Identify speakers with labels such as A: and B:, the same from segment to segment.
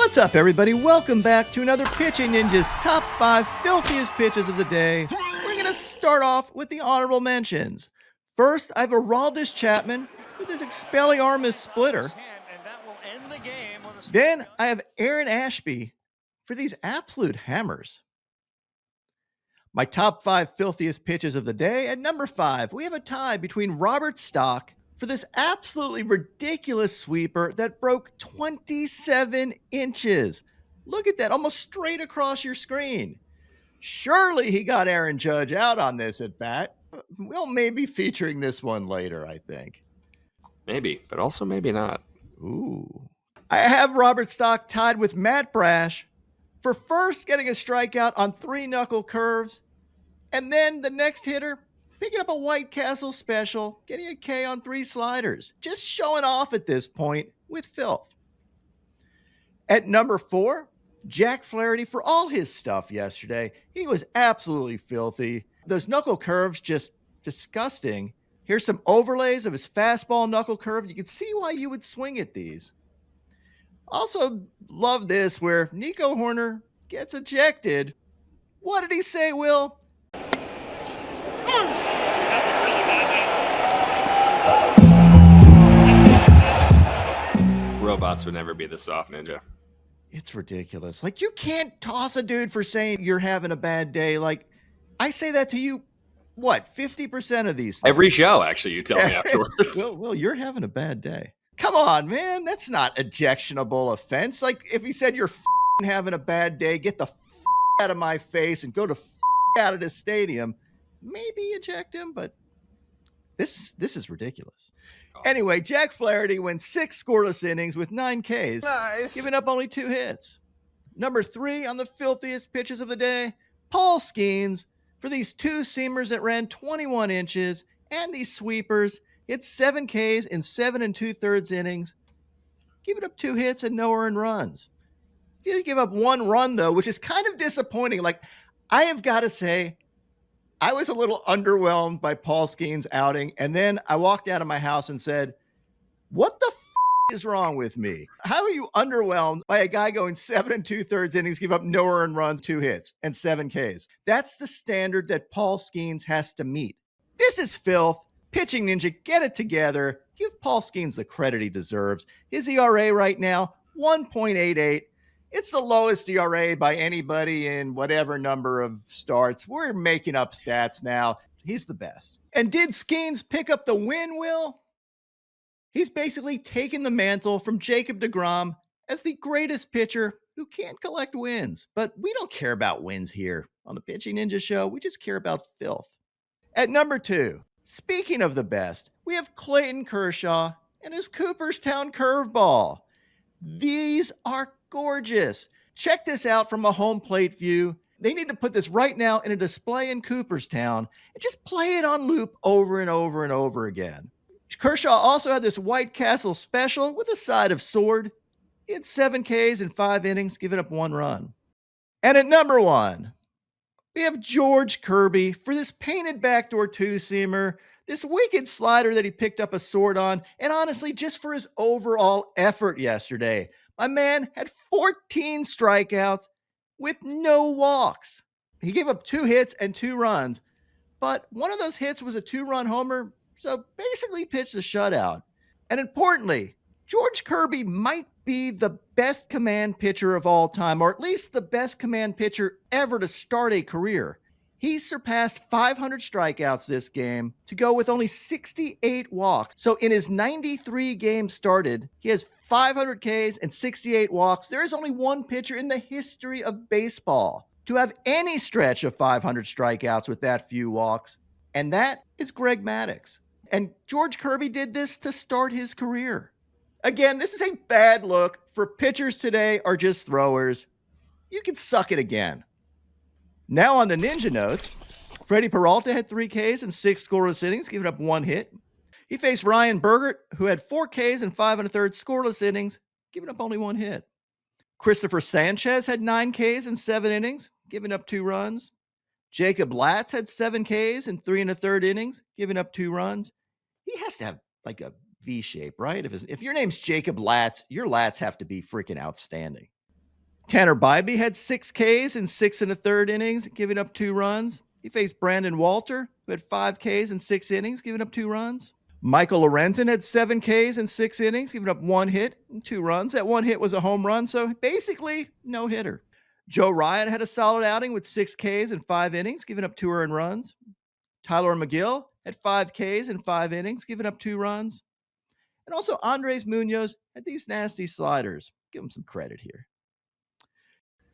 A: What's up, everybody? Welcome back to another Pitching Ninjas Top 5 Filthiest Pitches of the Day. We're going to start off with the honorable mentions. First, I have Aroldis Chapman with his Expelliarmus splitter. Then I have Aaron Ashby for these absolute hammers. My top 5 filthiest pitches of the day. At number 5, we have a tie between Robert Stock for this absolutely ridiculous sweeper that broke 27 inches. Look at that, almost straight across your screen. Surely he got Aaron Judge out on this at bat. We'll maybe featuring this one later, I think.
B: Maybe, but also maybe not.
A: Ooh. I have Robert Stock tied with Matt Brash for first getting a strikeout on 3-knuckle curves, and then the next hitter picking up a White Castle special, getting a K on 3 sliders. Just showing off at this point with filth. At number 4, Jack Flaherty for all his stuff yesterday. He was absolutely filthy. Those knuckle curves, just disgusting. Here's some overlays of his fastball knuckle curve. You can see why you would swing at these. Also love this where Nico Hoerner gets ejected. What did he say, Will?
B: Robots would never be the soft ninja.
A: It's ridiculous. Like, you can't toss a dude for saying you're having a bad day. Like, I say that to you, what, 50% of these things?
B: Every show, actually, you tell me afterwards.
A: Well, you're having a bad day. Come on, man. That's not ejectionable offense. Like, if he said you're having a bad day, get the out of my face and go to out of the stadium, maybe eject him, but this is ridiculous. Anyway, Jack Flaherty wins 6 scoreless innings with 9 Ks, giving up only 2 hits. Number 3 on the filthiest pitches of the day, Paul Skenes for these 2-seamers that ran 21 inches and these sweepers. Hit 7 Ks in 7 2/3 innings, giving up 2 hits and no earned runs. Did give up 1 run, though, which is kind of disappointing. Like, I have got to say, I was a little underwhelmed by Paul Skenes' outing, and then I walked out of my house and said, what the is wrong with me? How are you underwhelmed by a guy going 7 2/3 innings, give up no earned runs, 2 hits, and 7 Ks? That's the standard that Paul Skenes has to meet. This is filth. Pitching Ninja, get it together. Give Paul Skenes the credit he deserves. His ERA right now, 1.88. It's the lowest ERA by anybody in whatever number of starts. We're making up stats now. He's the best. And did Skenes pick up the win, Will? He's basically taken the mantle from Jacob deGrom as the greatest pitcher who can't collect wins. But we don't care about wins here on the Pitching Ninja Show. We just care about filth. At number 2, speaking of the best, we have Clayton Kershaw and his Cooperstown curveball. These are gorgeous. Check this out from a home plate view. They need to put this right now in a display in Cooperstown and just play it on loop over and over and over again. Kershaw also had this White Castle special with a side of sword. He had 7 Ks in 5 innings, giving up 1 run. And at number 1, we have George Kirby for this painted backdoor 2-seamer, this wicked slider that he picked up a sword on, and honestly, just for his overall effort yesterday. My man had 14 strikeouts with no walks. He gave up 2 hits and 2 runs, but one of those hits was a 2-run homer, so basically pitched a shutout. And importantly, George Kirby might be the best command pitcher of all time, or at least the best command pitcher ever to start a career. He surpassed 500 strikeouts this game to go with only 68 walks. So in his 93 games started, he has 500 Ks and 68 walks. There is only one pitcher in the history of baseball to have any stretch of 500 strikeouts with that few walks, and that is Greg Maddux. And George Kirby did this to start his career. Again, this is a bad look for pitchers today are just throwers. You can suck it again. Now on to Ninja notes. Freddie Peralta had 3 Ks and 6 scoreless innings, giving up 1 hit. He faced Ryan Bergert, who had 4 Ks and 5 1/3 scoreless innings, giving up only 1 hit. Christopher Sanchez had 9 Ks and 7 innings, giving up 2 runs. Jacob Latz had 7 Ks and 3 1/3 innings, giving up 2 runs. He has to have like a V shape, right? If your name's Jacob Latz, your lats have to be freaking outstanding. Tanner Bybee had 6 Ks in 6 1/3 innings, giving up 2 runs. He faced Brandon Walter, who had 5 Ks in 6 innings, giving up 2 runs. Michael Lorenzen had 7 Ks in 6 innings, giving up 1 hit and 2 runs. That 1 hit was a home run, so basically no hitter. Joe Ryan had a solid outing with 6 Ks in 5 innings, giving up 2 earned runs. Tyler McGill had 5 Ks in 5 innings, giving up 2 runs. And also Andres Munoz had these nasty sliders. Give him some credit here.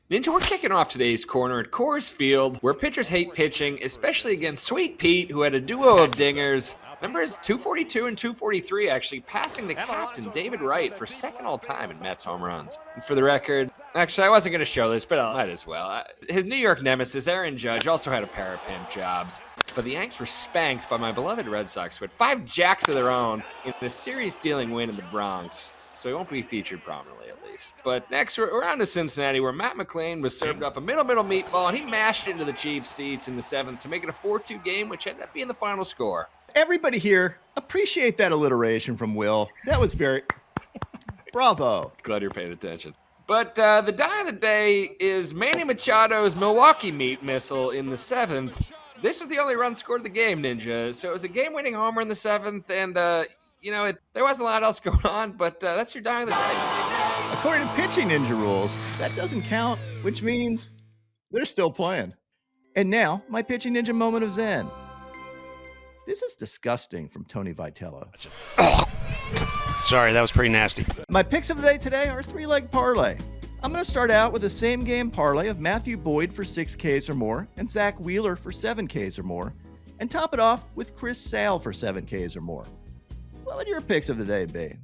B: Ninja, we're kicking off today's corner at Coors Field, where pitchers hate pitching, especially against Sweet Pete, who had a duo of dingers. Numbers 242 and 243, actually passing the captain, David Wright, for second all-time in Mets home runs. And for the record, actually, I wasn't going to show this, but I might as well. His New York nemesis, Aaron Judge, also had a pair of pimp jobs. But the Yanks were spanked by my beloved Red Sox, who had 5 jacks of their own in a series-stealing win in the Bronx. So he won't be featured prominently, at least. But next, we're on to Cincinnati, where Matt McClain was served up a middle meatball, and he mashed it into the cheap seats in the 7th to make it a 4-2 game, which ended up being the final score.
A: Everybody here, appreciate that alliteration from Will. That was very... Bravo.
B: Glad you're paying attention. But the die of the day is Manny Machado's Milwaukee meat missile in the 7th. This was the only run scored of the game, Ninja. So it was a game-winning homer in the 7th, and, there wasn't a lot else going on, but that's your die of the day.
A: According to pitching ninja rules, that doesn't count, which means they're still playing. And now, my pitching ninja moment of Zen. This is disgusting from Tony Vitello.
C: Oh, sorry, that was pretty nasty.
A: My picks of the day today are 3-leg parlay. I'm going to start out with a same-game parlay of Matthew Boyd for 6 Ks or more and Zach Wheeler for 7 Ks or more, and top it off with Chris Sale for 7 Ks or more. What would your picks of the day be?